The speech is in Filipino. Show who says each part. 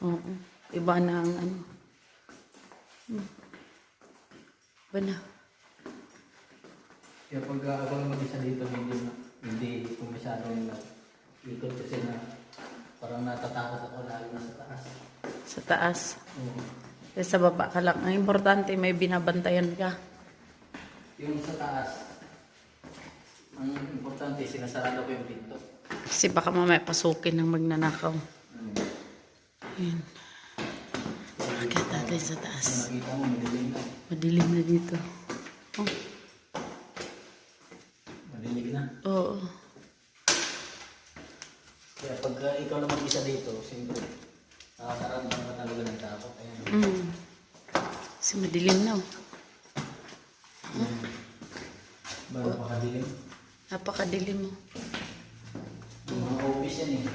Speaker 1: Oo. Iba na ang ano. Iba na.
Speaker 2: Kaya pag ako lang mag-isa dito, hindi ko masyadong ikot kasi na parang natatakot ako lalo na sa taas.
Speaker 1: Sa taas.
Speaker 2: Oo.
Speaker 1: Kasi sa baba ka lang. Ang importante, may binabantayan ka.
Speaker 2: Yung sa taas, ang importante, sinasarado ko yung pinto.
Speaker 1: Kasi baka mamaya pasukin ng magnanakaw. Ayan. Akit natin sa taas.
Speaker 2: Nakita mo, madilim na.
Speaker 1: Madilim na dito. Oh.
Speaker 2: Madilim na.
Speaker 1: Oo.
Speaker 2: Kaya pag ikaw lang mag-isa dito, siyempre, nakakaramdam ka talaga ng takot. Ayan.
Speaker 1: Kasi madilim na.
Speaker 2: Ba, napakadilim.
Speaker 1: Napakadilim mo.
Speaker 2: Mga office yan eh.